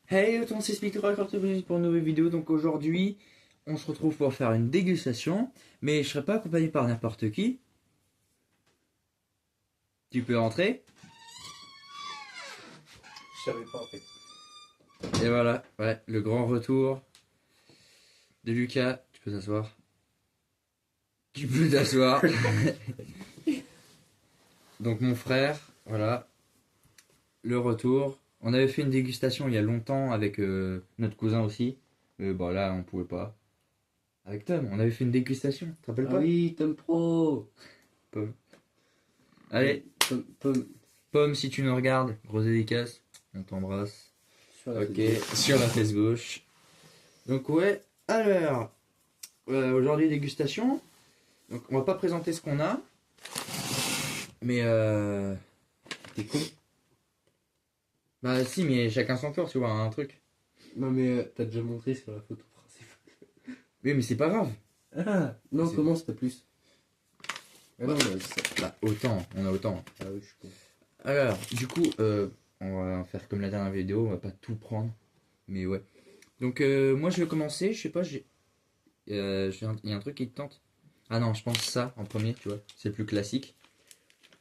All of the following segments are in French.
Hey, autant c'est Speaker pour une nouvelle vidéo. Donc aujourd'hui, on se retrouve pour faire une dégustation, mais je serai pas accompagné par n'importe qui. Tu peux entrer. Je savais pas en fait. Et voilà, ouais, le grand retour de Lucas. Tu peux t'asseoir. Tu peux t'asseoir. Donc mon frère, voilà, le retour. On avait fait une dégustation il y a longtemps avec notre cousin aussi. Bon là, on pouvait pas. Avec Tom, on avait fait une dégustation, tu te rappelles Ah pas? oui, Tom Pro. Pomme. Allez, Tom Pomme, si tu nous regardes, grosse dédicace, on t'embrasse. sur la Ok, télé. sur la fesse gauche. Donc ouais, alors, aujourd'hui dégustation. Donc on va pas présenter ce qu'on a, mais T'es con. bah si, mais chacun son tour, tu vois, un truc. Non mais t'as déjà montré sur la photo principale. Oui, mais c'est pas grave. Ah non, C'est- commence, t'as plus. Ah non, Bah autant, on a autant. Ah oui, je suis con. Alors, du coup, on va faire comme la dernière vidéo, on va pas tout prendre, mais ouais. Donc moi je vais commencer, je sais pas, il y a un truc qui te tente. Ah non, je pense ça en premier, tu vois, c'est le plus classique.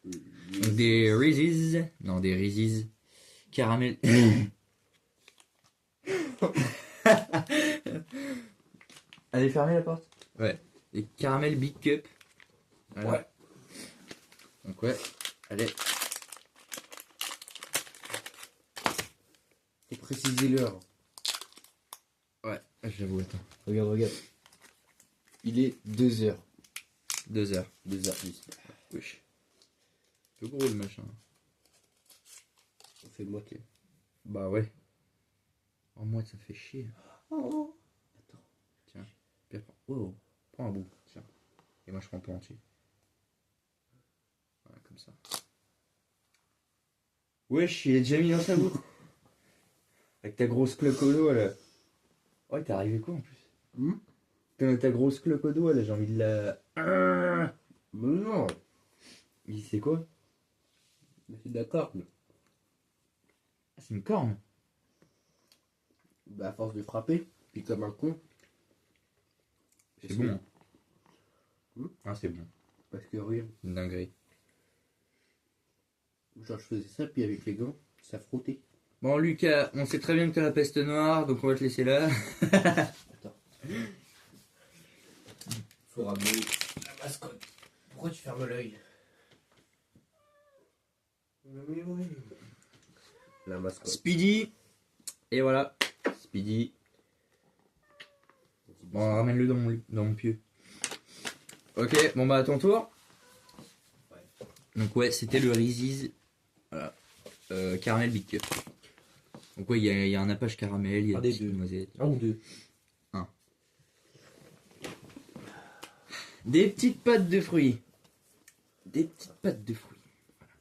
Donc des Reese's, non des Reese's, caramel. Allez, fermez la porte. Ouais, des caramel Big Cup. Voilà. Ouais. Donc ouais, allez. Faut préciser l'heure. Ouais, j'avoue, attends. Regarde, regarde. Il est 2h. 2 heures. 2h10. Wesh. Un peu gros le machin. On fait moitié. Bah ouais. En moi ça fait chier. Oh. Attends. Tiens, Pierre, oh, prends un bout, tiens. Et moi je prends pas entier. Voilà, comme ça. Wesh, il est déjà mis dans sa bouche. Avec ta grosse cloque au doigt là. Oh, t'es arrivé quoi en plus? Ta grosse cloque au doigt là, j'ai envie de la. Mais non. Mais c'est quoi? Mais c'est d'accord. Ah, c'est une corne. Bah à force de frapper, puis comme un con. C'est bon. Hein. Hmm. Ah, c'est bon. Parce que regarde. Une dinguerie. Genre je faisais ça, puis avec les gants, ça frottait. Bon, Lucas, on sait très bien que t'as la peste noire, donc on va te laisser là. Attends. Faut ramener la mascotte. Pourquoi tu fermes l'œil? Mais oui. La mascotte. Speedy. Et voilà. Speedy. Bon, ramène-le dans mon pieu. Ok, bon bah à ton tour. Ouais. Donc ouais, c'était le Reese's. Voilà. Caramel Big Cup. Donc ouais, il y a un nappage caramel, il y a Un des des petites deux. noisettes. Un ou deux. Des petites pâtes de fruits. Des petites pâtes de fruits. Voilà.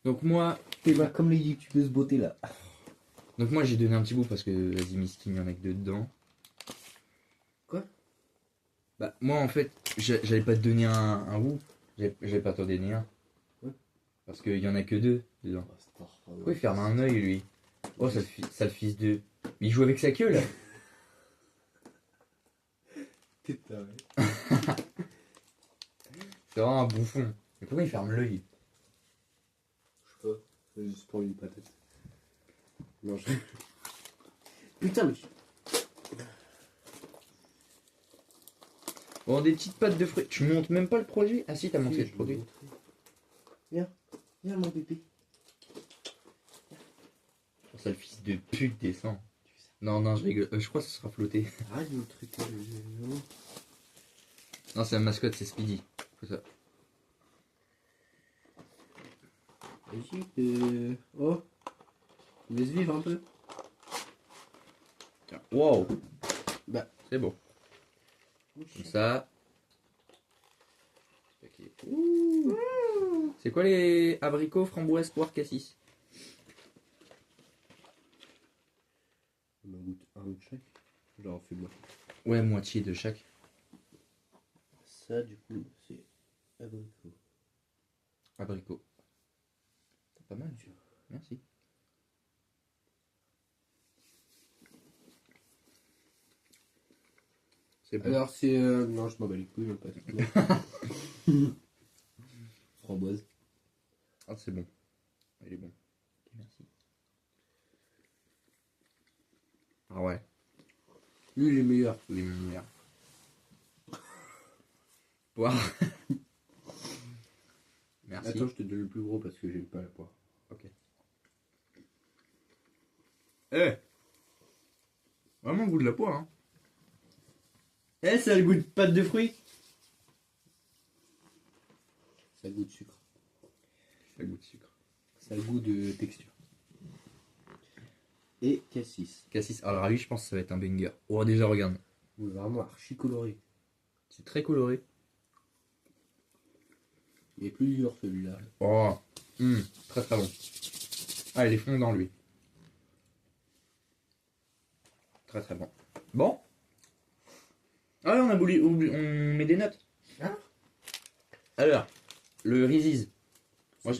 Donc moi, T'es pas comme les youtubeuses beauté là. j'ai donné un petit bout parce que vas-y Miskin, il y en a que deux dedans. Quoi? Bah moi en fait, j'allais pas te donner un bout. J'allais pas t'en donner un. Ouais. Parce qu'il y en a que deux dedans. Pourquoi il ferme un œil lui? Oh, sale fils de. Mais il joue avec sa queue là. T'es taré. C'est vraiment un bouffon. Mais pourquoi il ferme l'œil? Je sais pas. C'est juste pour une patate. Non, je. Putain, mais. Bon, des petites pâtes de fruits. Tu montes même pas le produit? Ah si, t'as monté le Je vais produit. montrer. Viens. Viens, mon bébé. Oh, sale fils de pute, descend. Non, non, je rigole. Je crois que ce sera flotté. Arrête de me truquer. Non, c'est la mascotte, c'est Speedy. Faut ça. Vas-y, oh. Laisse vivre un peu. Tiens. Wow. Bah. C'est bon. Comme ça. C'est quoi les abricots, framboises, poires, cassis? On en goûte un de chaque. Je leur en fais moi. Ouais, moitié de chaque. Ça, du coup, c'est abricot. Abricot. C'est pas mal, tu vois. Merci. C'est bon. Alors, c'est. Non, je m'en bats les couilles, même pas du tout. Framboise. Ah, c'est bon. Il est bon. Ok, merci. Ah ouais, Lui, il est meilleur. il est meilleur. Poire. Merci. Attends, je te donne le plus gros parce que j'aime pas la poire. Ok. Eh, vraiment le goût de la poire, hein. Eh, ça a le goût de pâte de fruits. Ça a le goût de sucre. Ça a le goût de sucre. Ça a le goût de texture. Et cassis. Cassis. Alors lui, je pense que ça va être un banger. Oh, déjà, regarde. Oui, vraiment archi coloré. C'est très coloré. Il est plus dur celui-là. Oh, très très bon. Ah, il est fondant, lui. Très très bon. Bon. Ah, on a on met des notes. Ah. Alors, le Reese's. Moi,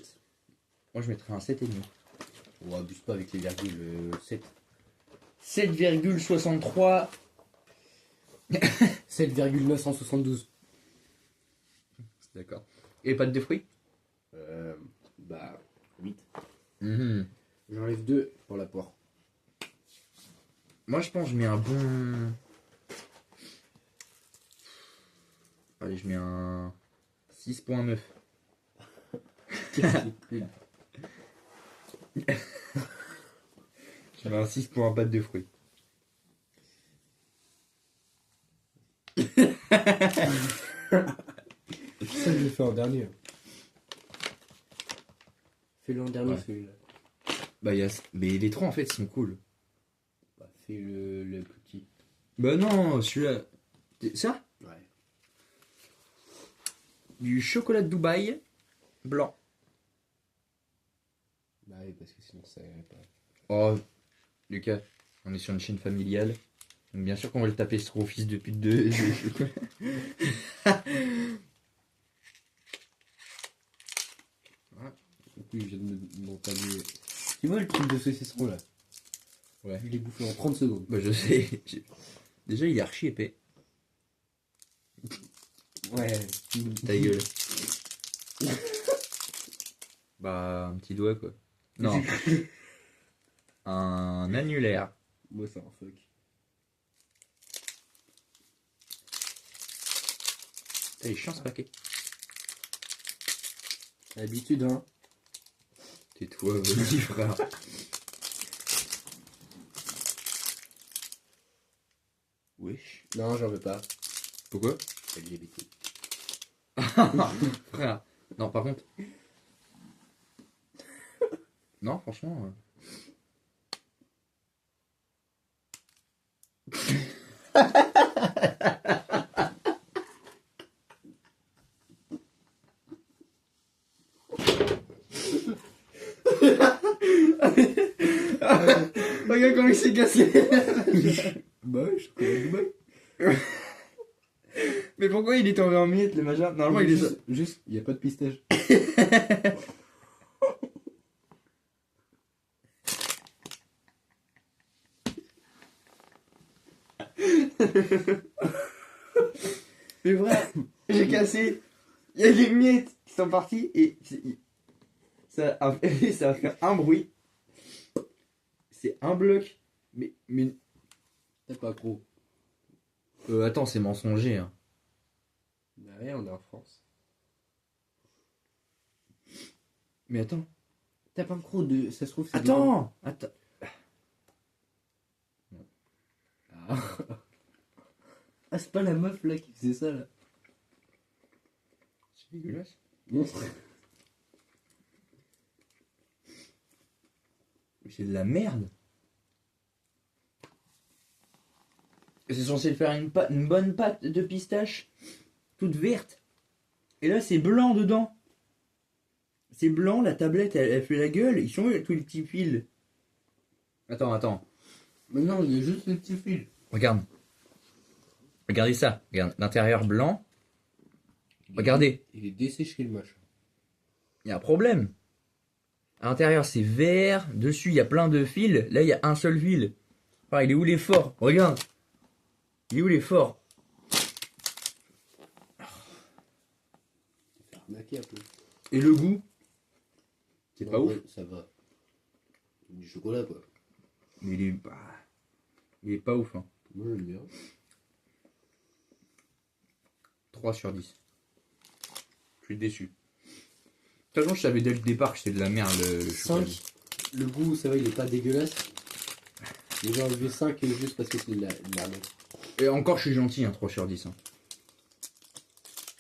je mettrais un 7,5. On abuse pas avec les virgules 7. 7,63. 7,972. D'accord. Et pâte de fruits? Bah, 8. Mhm. J'enlève 2 pour la poire. Moi, je pense que je mets un bon... Allez, je mets un 6,9. Je mets un 6 pour un pâte de fruits. Ça, je l'ai fait en dernier. Fais-le en dernier Ouais. celui-là. Bah, mais les trois, en fait, ils sont cool. Bah, fais le petit. Bah non, celui-là... Ça? Ouais. Du chocolat de Dubaï blanc. Bah oui, parce que sinon ça irait pas. Oh, Lucas, on est sur une chaîne familiale. Donc bien sûr qu'on va le taper ce gros fils de pute de... Donc lui, il vient de m'entamer. Tu vois le truc de saucisson là? Ouais. Je l'ai bouffé en 30 secondes. Bah je sais. Déjà, il est archi épais. Ouais. Ta gueule. Bah, un petit doigt, quoi. Non. Un annulaire. Moi, c'est un fuck. T'as les chiant ce paquet. L'habitude, hein. Tais-toi, vas-y, frère. Wesh. Non, j'en veux pas. Pourquoi? LGBT. Frère. Non, par contre. Non, franchement. Regarde comment il s'est cassé. Bah, je connais. Mais pourquoi il est tombé en miettes, le machin? Normalement, il est... Juste, il n'y a pas de pistache. Mais vrai, j'ai cassé. Il y a des miettes qui sont parties et ça a fait un bruit. C'est un bloc. Mais T'es pas gros. attends, c'est mensonger. Hein. Bah ouais, on est en France. Mais attends. T'as pas gros de. Ça se trouve, c'est. Attends. Ah. Ah, c'est pas la meuf là qui faisait ça là. C'est dégueulasse. Non. C'est de la merde. C'est censé faire une bonne pâte de pistache, toute verte. Et là, c'est blanc dedans. C'est blanc, la tablette, elle fait la gueule. Ils sont où tous les petits fils? Attends. Mais non, il y a juste les petits fils. Regarde. Regardez ça. Regarde, l'intérieur blanc. Regardez. Il est desséché le machin. Il y a un problème. À l'intérieur, c'est vert. Dessus, il y a plein de fils. Là, il y a un seul fil. Enfin, il est où l'effort? Regarde. Il est où l'effort? Maqué un peu. Et le goût, c'est Non, pas ouf. ouais, ça va. Du chocolat, quoi. Mais il est pas ouf. Hein. Moi, j'aime bien. 3 sur 10. Je suis déçu. De toute façon, je savais dès le départ que c'était de la merde le chocolat. 5. Le goût, ça va, il est pas dégueulasse. Mais j'ai enlevé 5 juste parce que c'est de la merde. Et encore, je suis gentil, hein, 3 sur 10. Hein.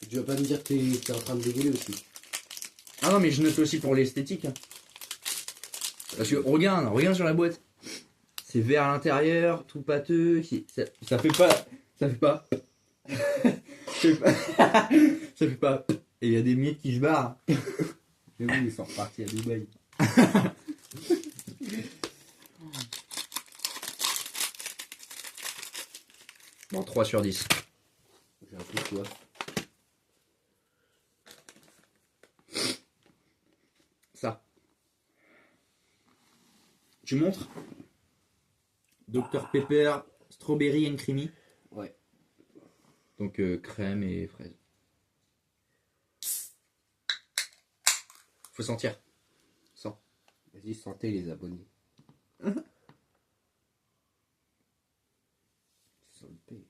Tu vas pas me dire que t'es en train de dégueuler aussi. Ah non, mais je note aussi pour l'esthétique. Hein. Parce que regarde sur la boîte. C'est vert à l'intérieur, tout pâteux. Ça fait pas. Ça fait pas. ça fait pas. ça fait pas. Et il y a des miettes qui se barrent. Mais oui, ils sont repartis à Dubaï. Bon, 3 sur 10. J'ai un peu soif. Ça. Tu montres Dr Pepper, Strawberry and Creamy. Ouais. Donc crème et fraise. Faut sentir. Sens. Vas-y, sentez les abonnés. Ça le paye.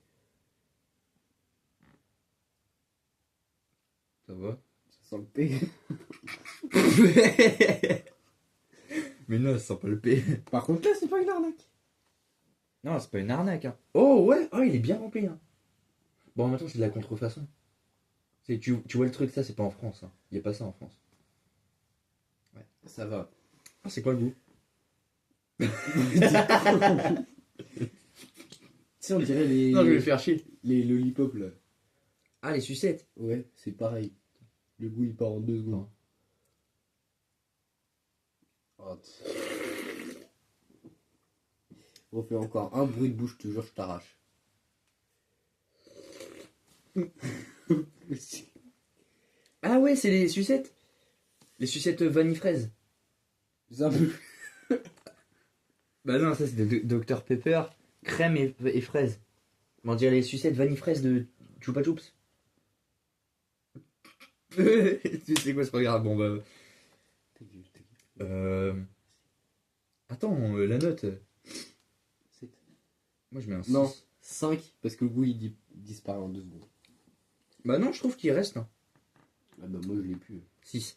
Ça va? Ça sent le paye. Mais non, ça sent pas le P. Par contre, là, c'est pas une arnaque. Non, c'est pas une arnaque. Hein. Oh ouais, oh, il est bien rempli. Hein. Bon, en même temps, c'est de la contrefaçon. Tu vois le truc, ça, c'est pas en France. Hein. Il y a pas ça en France. Ouais, ça va. Ah, c'est quoi le goût? Tu sais, on dirait les. Non, je vais le faire chier. Les lollipops là. Ah, les sucettes. Ouais, c'est pareil. Le goût il part en 2 secondes. Oh, on fait encore un bruit de bouche, je te jure, je t'arrache. Ah ouais, c'est les sucettes. Les sucettes vanille fraise. C'est un peu. Bah non, ça c'est de Dr Pepper, crème et fraise. On dirait les sucettes vanille fraise de Chupa Chups. Tu sais quoi, c'est pas grave. Bon bah. Attends, la note. Moi je mets un 6. Non, 5 parce que le goût il disparaît en 2 secondes. Bah non, je trouve qu'il reste. Hein. Ah bah moi je l'ai plus. 6.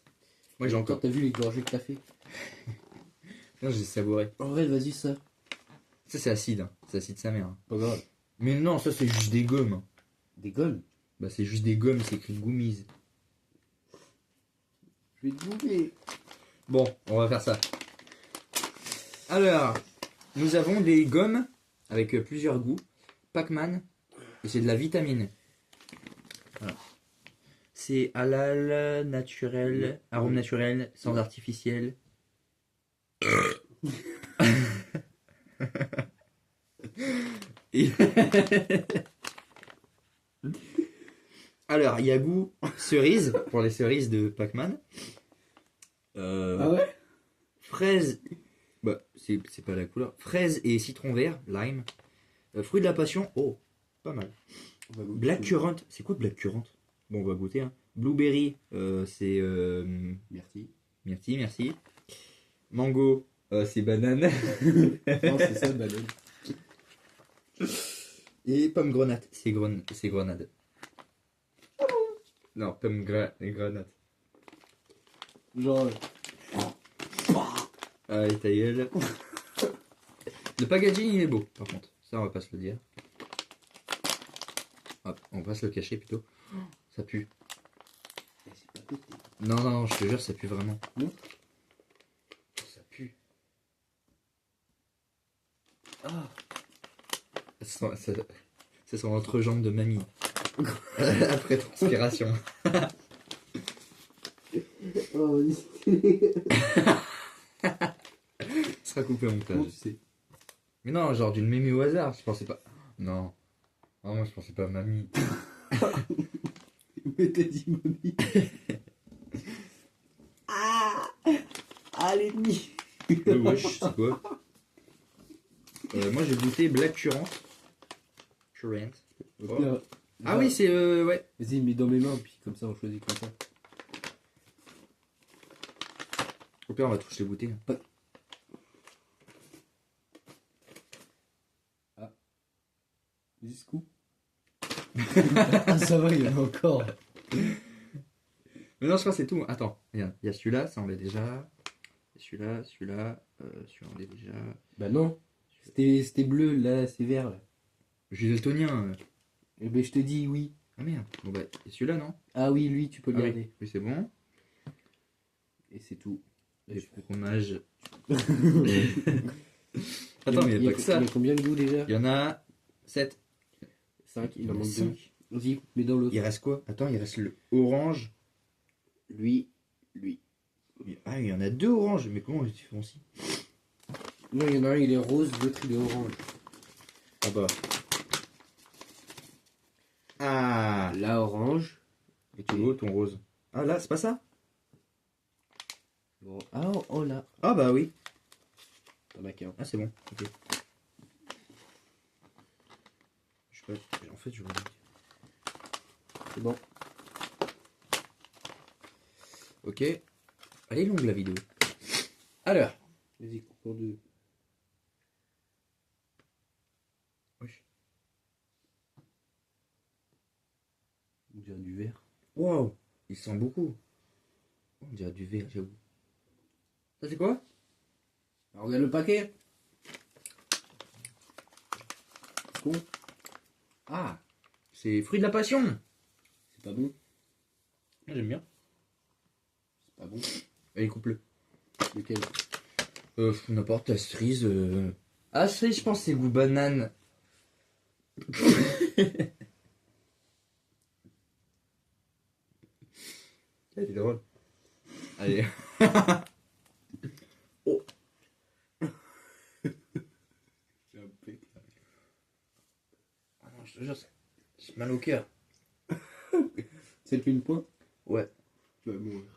Moi j'ai encore. T'as vu les gorgées que t'as fait? Non, j'ai savouré. En vrai, vas-y, ça. Ça c'est acide. Hein. C'est acide sa mère. Hein. Pas grave. Mais non, ça c'est juste des gommes. Hein. Des gommes? Bah c'est juste des gommes, c'est écrit goumise. Je vais te bouffer. Bon, on va faire ça. Alors, nous avons des gommes avec plusieurs goûts. Pac-Man, et c'est de la vitamine. Voilà. C'est halal, naturel, arôme naturel, sans artificiel. Et- Alors, il y a goût cerise, pour les cerises de Pac-Man. Ah ouais? Fraise, bah, c'est pas la couleur. Fraise et citron vert, lime. Fruit de la passion, oh, pas mal. Black currant, c'est quoi Black currant? Bon, on va goûter. Hein. Blueberry, c'est. Merci. Merci. Mango, c'est banane. Non, c'est ça, banane. Et pomme grenade, c'est grenade. Non, pomme grenade. Genre. Allez, ta gueule. Le packaging, il est beau, par contre. Ça, on va pas se le dire. Hop, on va se le cacher plutôt. Ça pue. C'est pas possible. Non, je te jure, ça pue vraiment. Non. Ça pue. Ah. Ça sent l'entrejambe de mamie. Après transpiration. Oh, Ça sera coupé au comment montage. tu sais? Mais non, genre d'une mémie au hasard, je pensais pas. Non. Non, moi je pensais pas à mamie. Mais t'as dit mamie. Ah, l'ennemi. Wesh, c'est quoi? Moi j'ai goûté Black Currant. Au pire, Ah oui, c'est ouais. Vas-y, mets dans mes mains, puis comme ça on choisit comme ça. peur, on va toucher les bouteilles. Jusqu'où? Ah, ça va, il y en a encore. Mais non, je crois que c'est tout. Attends, regarde, il y a celui-là, ça on l'a déjà. Celui-là, celui-là, celui-là on l'a déjà. Bah non. C'était bleu, là, c'est vert, là. Je suis daltonien. Eh ben, je te dis oui. Ah merde. Bon bah, et celui-là, non? Ah oui, lui, tu peux le Ah oui, garder. oui, c'est bon. Et c'est tout. Les fromages. Il Attends, mais il n'y a pas que ça. Il y a combien de goûts déjà? Il y en a 7. 5, il Il y en en a manque 2. cinq. Vas-y, mets dans l'autre. Il reste quoi? Attends, il reste le orange. Lui. Ah, il y en a 2 oranges. Mais comment on les différencie? Non, il y en a un, il est rose, l'autre, il est orange. Ah bah. Ah, Là, orange. et tu vois ton rose. Ah là, c'est pas ça? Bon. Ah, oh là. Ah bah oui. T'en as qu'un. Ah c'est bon. Ok. Je sais pas. En fait, je regarde. C'est bon. Ok. Elle est longue la vidéo. Alors. Vas-y, coupe pour deux. Wesh. On dirait du vert. Waouh. Il sent beaucoup. Oh, on dirait du verre, j'avoue. Ça c'est quoi? Alors, regarde le paquet. Con. Ah. C'est fruit de la passion. C'est pas bon. J'aime bien. C'est pas bon. Allez, coupe-le. Lequel? N'importe, la cerise. Ah, cerise, je pense que c'est goût banane. C'est drôle. Allez. Oh. C'est impeccable. Ah non, je te jure, j'ai mal au cœur. C'est le pile point? Ouais. Tu vas mourir.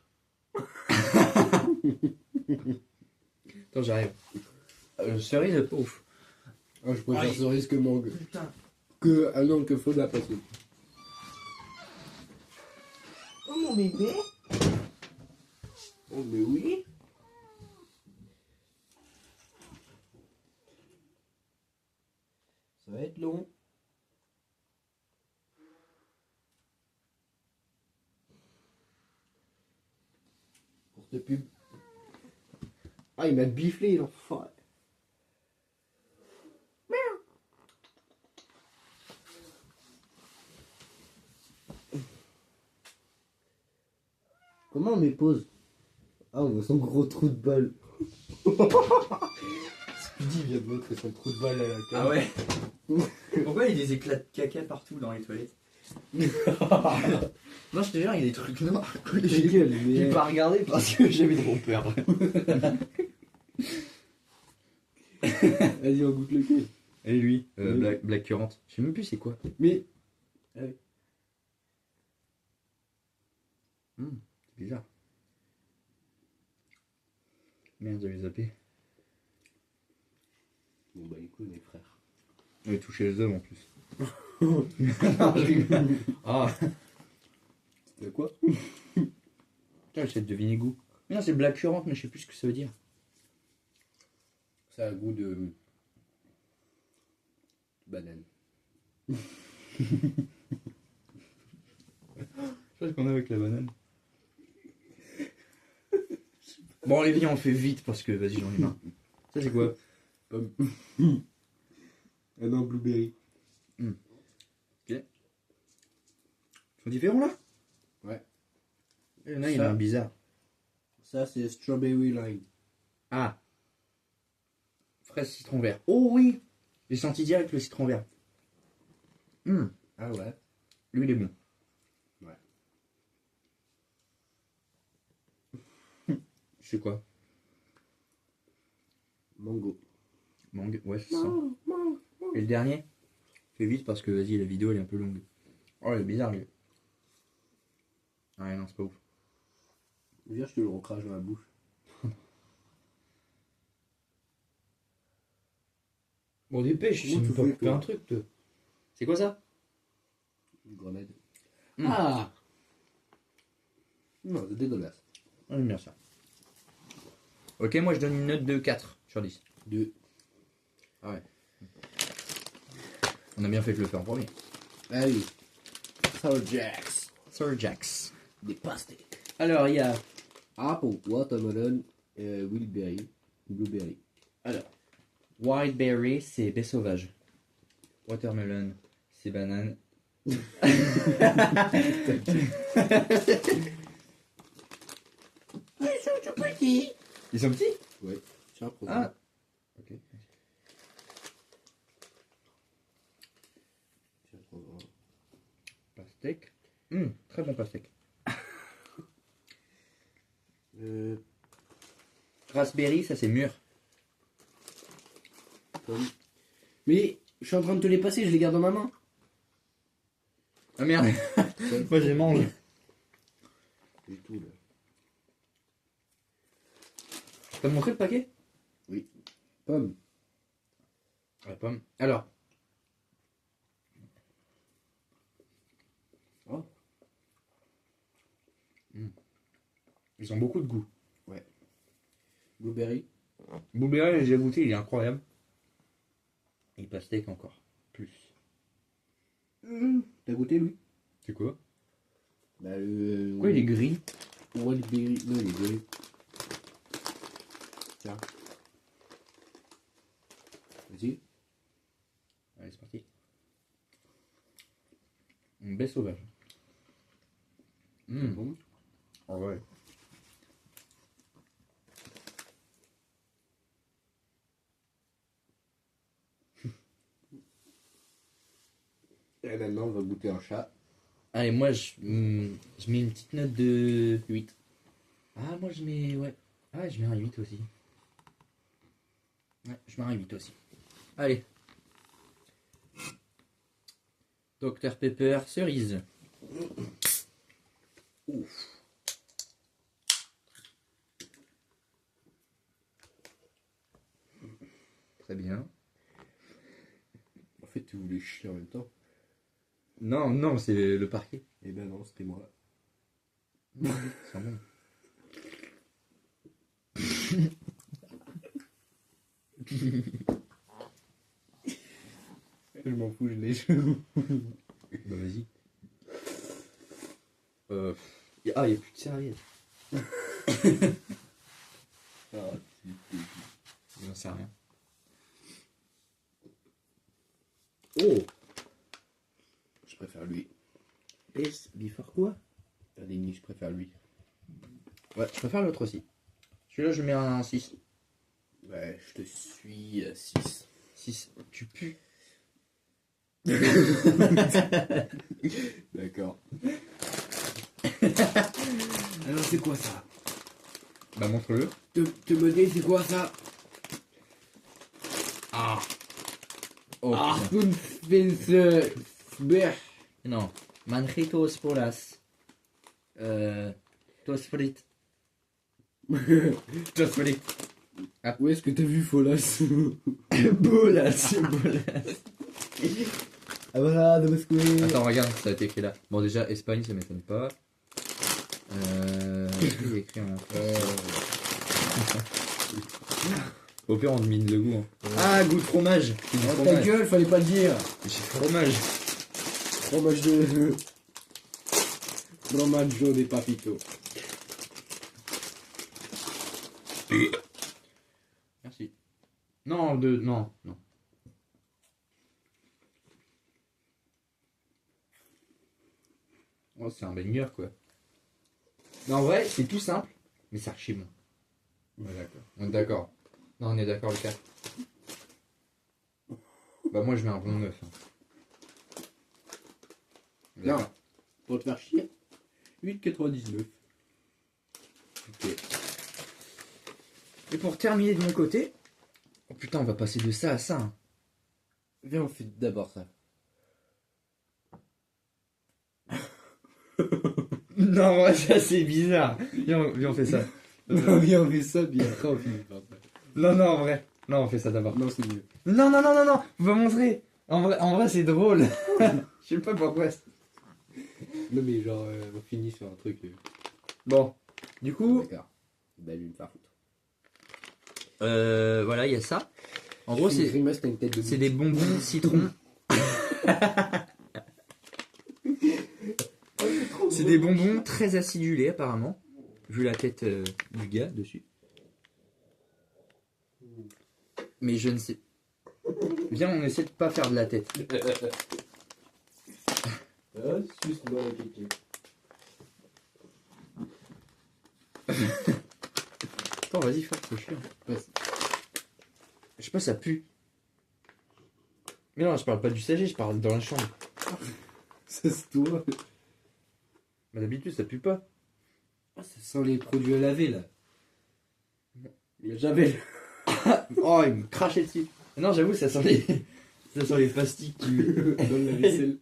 Attends, j'arrive. Cerise, pas ouf. Ah, je préfère Aïe. cerise que mangue. Putain. Ah non, que faut de la passion. Oh mon bébé. Oh, mais oui. Ça va être long. Pour cette pub. Ah, il m'a biflé, l'enfoiré. Comment on met pause? Ah, on voit son gros trou de balle. Speedy vient de montrer son trou de balle à la cam. Ah ouais. Pourquoi il y a des éclats de caca partout dans les toilettes? Non, je te jure, il y a des trucs noirs. J'ai gueule, J'ai mais... pas regardé parce que j'avais trop peur. Vas-y, on goûte lequel. Et lui, Oui. Black Currant. Je sais même plus c'est quoi. Mais... C'est bizarre. Merde, j'avais zappé. Bon bah écoute mes frères. J'avais touché les hommes en plus. Non, je rigole. Ah, C'était quoi? putain, j'essaie de deviner goût. Mais non, c'est Black Currant, mais je sais plus ce que ça veut dire. Ça a un goût de... banane. Je sais ce qu'on a avec la banane. Bon, allez, viens, on fait vite parce que vas-y, j'en ai marre. Ça, c'est quoi? Pomme. Ah non, blueberry. Ils sont différents là? Ouais. Il y en a, il y en a un bizarre. Ça c'est strawberry lime. Ah! Fraise citron vert. Oh oui! J'ai senti direct le citron vert. Ah ouais. Lui, il est bon. Ouais. C'est quoi? Mango. Mangue, ouais, c'est ça. Et le dernier? Fais vite parce que vas-y, la vidéo elle est un peu longue. Oh, il est bizarre lui. Ah ouais, non, c'est pas ouf. Viens, je te le recrache dans la bouche. Bon, dépêche, Comment tu fais, toi un truc, toi. C'est quoi ça? Une grenade. Mm. Ah non, c'est dégueulasse. Ah, j'aime bien ça. Ok, moi je donne une note de 4 sur 10. 2. On a bien fait de le faire en premier. Ah oui. Sour Jacks. Sir Jax. Des pastèques. Alors, il y a... Apple, watermelon, Wilberry, blueberry. Alors, Wild Berry, c'est baie sauvage. Watermelon, c'est banane. Ils sont petits. Ouais. Tiens, prends Ah. ça. Ok. Tiens, prends ça. Pastèque. Très bon pastèque. Raspberry, ça c'est mûr. Pomme. Mais je suis en train de te les passer, je les garde dans ma main. Ah merde. Moi je les mange. Du tout là. Tu peux me montrer le paquet? Pomme. Ouais, pomme. Alors. Oh. Ils ont beaucoup de goût. Blueberry. Blueberry, j'ai goûté, il est incroyable. Et pastèque encore. Plus. T'as goûté lui? C'est quoi? Bah le. Pourquoi il est gris? Wildberry. Non, il est gris. Tiens. Vas-y. Allez, c'est parti. Une baie sauvage. Bon. Ah ouais. Et maintenant, on va goûter un chat. Allez, moi je mets une petite note de 8. Ah, moi je mets. Ouais. Ah, je mets un 8 aussi. Ouais, je mets un 8 aussi. Allez. Dr Pepper cerise. Ouf. Très bien. En fait, tu voulais chier en même temps. Non, non, c'est le parquet. Eh ben non, c'était moi. C'est bon. Je m'en fous, je l'ai. Bah vas-y. Ah, il n'y a plus de serviette. J'en sais rien. Oh! Je préfère lui. Best before quoi? Adénie, je préfère lui. Ouais, je préfère l'autre aussi. Celui-là, je mets un 6. Ouais, je te suis à 6. 6. Tu pues. D'accord. Alors, c'est quoi ça? Bah, montre-le. Te me dis, c'est quoi ça? Ah! Oh, Ah, putain. Spencer. Non. Manjitos polas. Tos frites. Tos frites. Où est-ce que t'as vu Folas? Bolas. Bolas. Ah voilà, de Moscou. Attends, regarde, ça a été écrit là. Bon, déjà, Espagne, ça m'étonne pas. Il est écrit en Au pire, on mine le goût. Hein. Ah, goût de fromage. C'est du Oh, ta fromage. gueule, fallait pas le dire. J'ai fromage. Fromage de. Fromaggio des papito. Merci. Non, non. Oh, c'est un banger quoi. Non, en vrai, c'est tout simple, mais c'est archi bon. Ouais, d'accord. On est d'accord. Non, on est d'accord le 4. Bah, moi je mets un bon 9. Hein. Non. Pour te faire chier. 8,99. Ok. Et pour terminer de mon côté. Oh putain, on va passer de ça à ça. Hein. Viens, on fait d'abord ça. Non, ouais, ça c'est bizarre. Viens, on fait ça. Viens, on fait ça, bien après on finit par ça. Non, en vrai. Non, on fait ça d'abord. Non, c'est mieux. Non, vous me montrer. En vrai c'est drôle. Je sais pas pourquoi. Non, mais genre, on finit sur un truc. Bon, du coup, D'accord. Bah, lui, me faire foutre. Voilà, il y a ça. En gros, Une c'est grimace, t'as une tête de c'est bite. des bonbons citron. C'est des bonbons très acidulés apparemment, vu la tête du gars dessus. Mais je ne sais. Viens, on essaie de pas faire de la tête. Ah, suce-moi la kéké. Attends, vas-y, fais, c'est chiant. Vas-y. Je sais pas, ça pue. Mais non, je parle pas du sachet, je parle dans la chambre. Ça se toi. Mais d'habitude, ça pue pas. Ah, ça sent les produits à laver là. Il y a jamais. Oh, il me crachait dessus. Non, j'avoue, ça sent les. Ça sent les pastilles qui. Dans la vaisselle.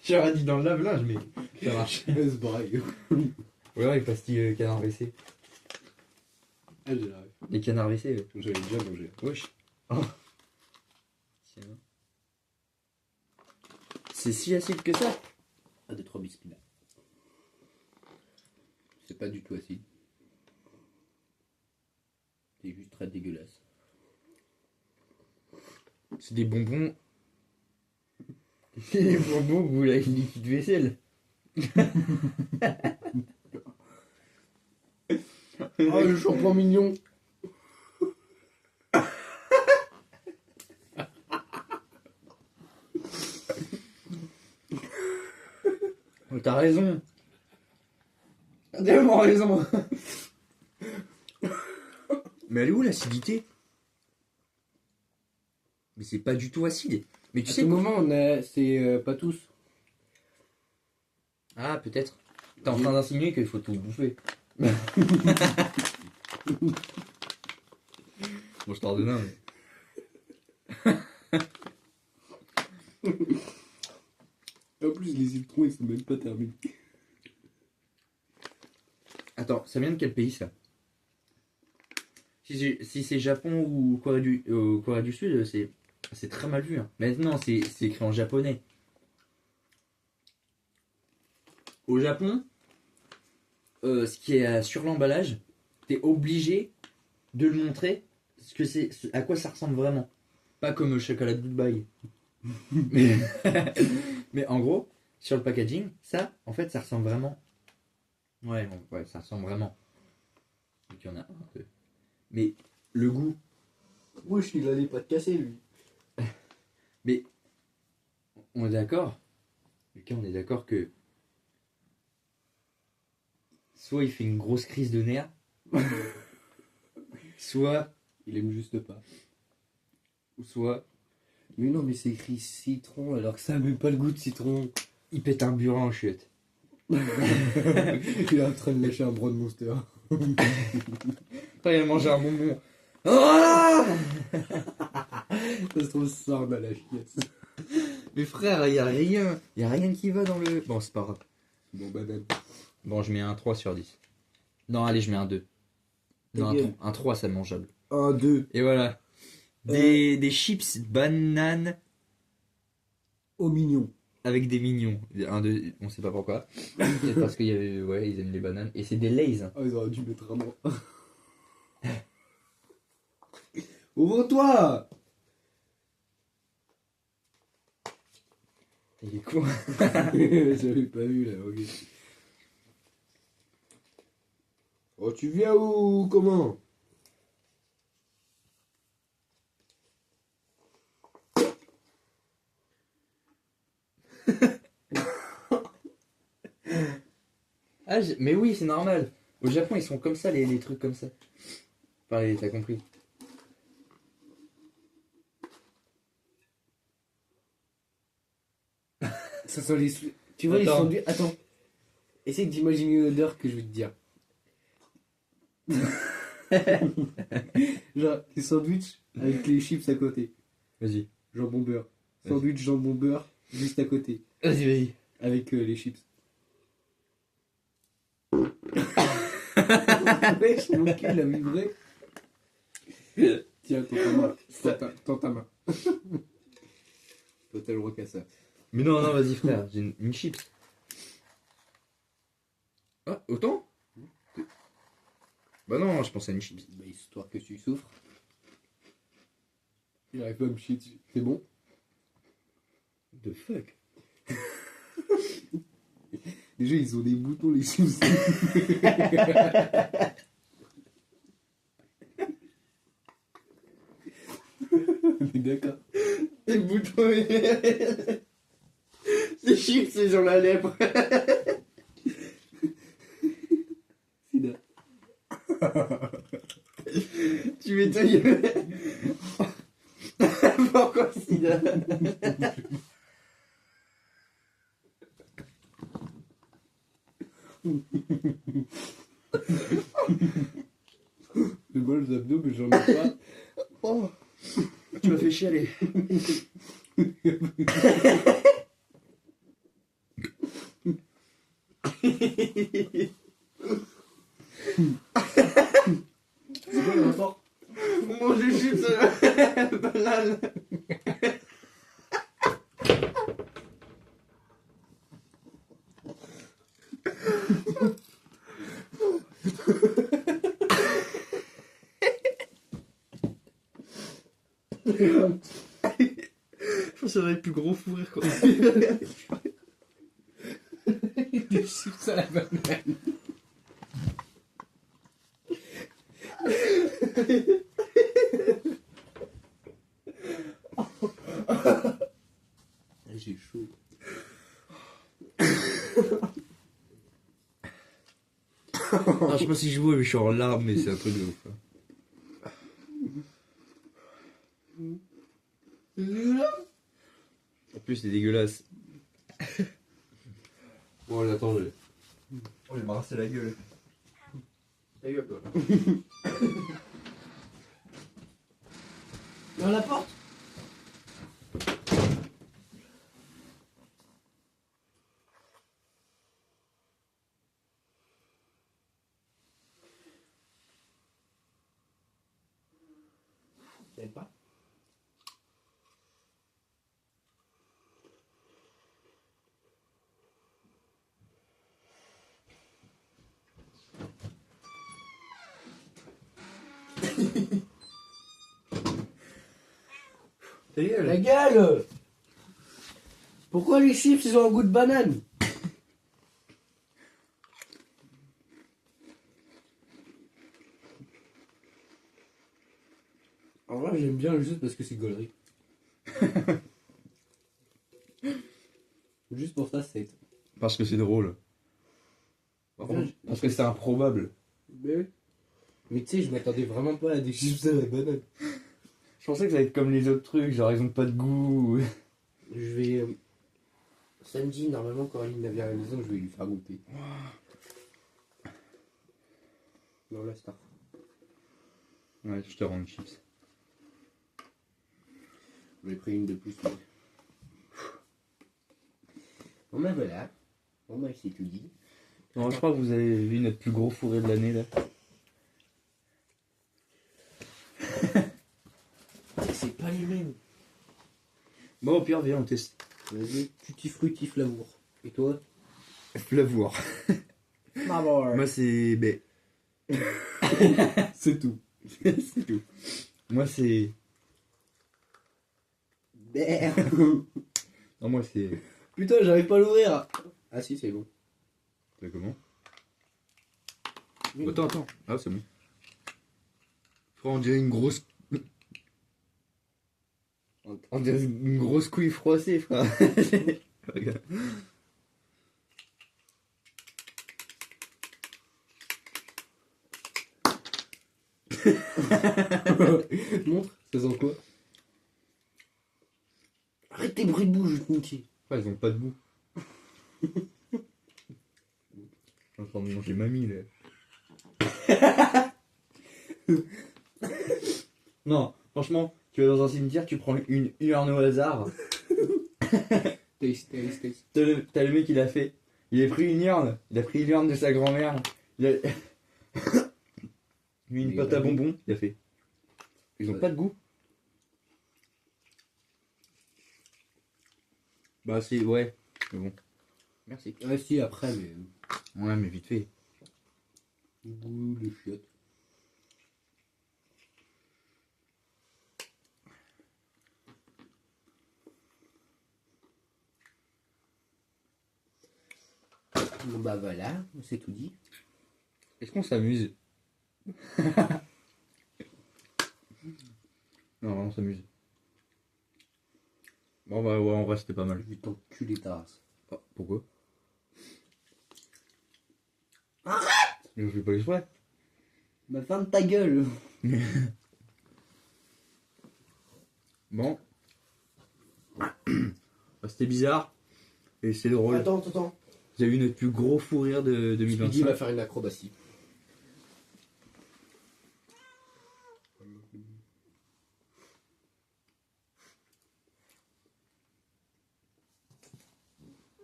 J'aurais dit dans le lave-linge, mais ça marche. Elle se braille. Ouais, les pastilles canard WC. Ah, j'ai la ref. Les canards WC, ouais. J'avais déjà mangé. Wesh. Oh. Tiens. C'est si acide que ça. Ah, 2-3 biscuits là. C'est pas du tout acide. C'est juste très dégueulasse. C'est des bonbons. C'est des bonbons que vous l'avez liquide vaisselle. Oh, le shampoing mignon. Oh, t'as raison. T'as tellement raison. Mais elle est où l'acidité? Mais c'est pas du tout acide. Mais tu À sais ce quoi? moment, on a. C'est pas tous. Ah, peut-être. T'es en train d'insinuer qu'il faut tout bouffer. Bon, je t'en donne un, mais... En plus, les citrons, ils sont même pas terminés. Attends, ça vient de quel pays, ça? Si c'est Japon ou Corée du Sud, c'est très mal vu. Hein. Maintenant, c'est écrit en japonais. Au Japon, ce qui est sur l'emballage, t'es obligé de le montrer, ce que c'est, à quoi ça ressemble vraiment. Pas comme le chocolat de Dubaï. mais, mais en gros, sur le packaging, ça, en fait, ça ressemble vraiment. Ouais, ça ressemble vraiment. Donc il y en a un peu. Mais le goût. Wesh, il allait pas te casser, lui. Mais on est d'accord. Lucas, on est d'accord que soit il fait une grosse crise de nerfs, soit Il aime juste pas. Mais non, mais c'est écrit citron alors que ça a même pas le goût de citron. il pète un burin en chiottes. Il est en train de lâcher un bro de monster. Quand il a mangé un bonbon. Ah Ça se trouve, ça sort dans la chiasse. Mais frère, il y a rien qui va dans le. Bon, c'est pas grave. Bon, banane. Bon, je mets un 3 sur 10. Non, allez, je mets un 2. Non, gueule. un 3, c'est mangeable. 1, 2. Et voilà. Des chips bananes Au mignon. avec des mignons. Un, deux, on sait pas pourquoi. Peut-être parce qu'il y avait, ouais, ils aiment les bananes. Et c'est des Lays. Ah, ils auraient dû mettre un nom. Ouvre-toi. Il est con. J'avais pas vu là, ok. Oh, tu viens ou comment? Ah, mais oui, c'est normal. Au Japon, ils sont comme ça, les trucs comme ça. Enfin, t'as compris. Ça sent les... Tu vois, Attends. les sandwichs... Attends. Essaye d'imaginer l'odeur que je vais te dire. Genre, les sandwichs avec les chips à côté. Vas-y. Jambon beurre. Vas-y. Sandwich jambon beurre juste à côté. Vas-y. Avec les chips. Wesh, mon cul, il a vibré. Tiens, tends ta main. Toi, t'as le droit qu'à ça. Mais non, non, vas-y, frère. J'ai une chips. Ah, autant? Bah non, je pense à une chips. Bah, histoire que tu souffres. Il arrive pas à me chier dessus. C'est bon? The fuck? Déjà, ils ont des boutons, les chips. On est d'accord. Les boutons. Les chips, c'est sur la lèvre. Sida. Tu m'étonnes. Pourquoi sida? J'ai mal aux abdos, mais j'en ai pas. Oh, tu m'as fait chialer. C'est quoi le rapport? Mon chips banane. Je pense que ça va être le plus gros fou rire quoi. Des chips à la banane. J'ai chaud. Ah, je sais pas si je vois, mais je suis en larmes, mais c'est un truc de ouf. En plus, c'est dégueulasse. Bon, j'attends, je... Oh, j'ai embrassé la gueule. Ta gueule, toi. Dans la porte. T'aimes pas? Ta gueule. La gueule! Pourquoi les chips ils ont un goût de banane? En vrai, j'aime bien juste parce que c'est gaulerie. Juste pour ça, c'est. Parce que c'est drôle. Parce que c'est improbable. Mais tu sais, je m'attendais vraiment pas à des chips à la banane. Je pensais que ça allait être comme les autres trucs, genre ils ont pas de goût. Je vais. Samedi, normalement, quand il vient à la maison, je vais lui faire goûter. Non, là, c'est tard. Ouais, je te rends une chips. J'ai pris une de plus. Mais... Bon, ben voilà. Bon, ben, c'est tout dit. Non, je crois que vous avez vu notre plus gros fourré de l'année là. C'est pas les mêmes. Bon, au pire, viens, on teste. Vas-y, tutti frutti flavour. Et toi? Flavour. Flavour. Moi, c'est. Ben. C'est tout. C'est tout. Moi, c'est. Non, moi, c'est. Putain, j'arrive pas à l'ouvrir. Ah si, c'est bon. C'est comment? Attends. Ah, c'est bon. Frère, on dirait une grosse. On dirait une grosse couille froissée, frère. Regarde. Montre, ça sent quoi? Arrête tes bruits de bouche, Nicky. Ah, ils ont pas de goût. Je suis en train de manger mamie là. Non, franchement, tu vas dans un cimetière, tu prends une urne au hasard. Taste. T'as le mec, il a fait. Il a pris une urne. Il a pris une urne de sa grand-mère. Il a mis une pâte à bonbons. Il a fait. Ils ont pas de goût. Bah, si, ouais. Mais bon. Merci. Ah si, après, mais... Ouais, mais vite fait. Goût de chiottes. Bon bah voilà, c'est tout dit. Est-ce qu'on s'amuse? Non, on s'amuse. Bon bah ouais, en vrai c'était pas mal. Je vais t'enculer ta race. Oh, pourquoi? Je fais pas exprès. Bah ferme ta gueule. Bon. Bah, c'était bizarre. Et c'est drôle. Attends. Vous avez eu notre plus gros fou rire de Speedy 2025. va faire une acrobatie.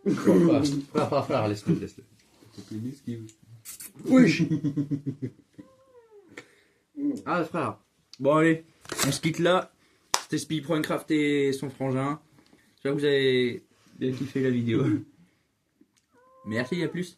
Frère, laisse-le. Oui. Ah frère. Bon allez, on se quitte là. C'était Speedcraft et son frangin. J'espère que vous avez bien kiffé la vidéo. Merci, à plus.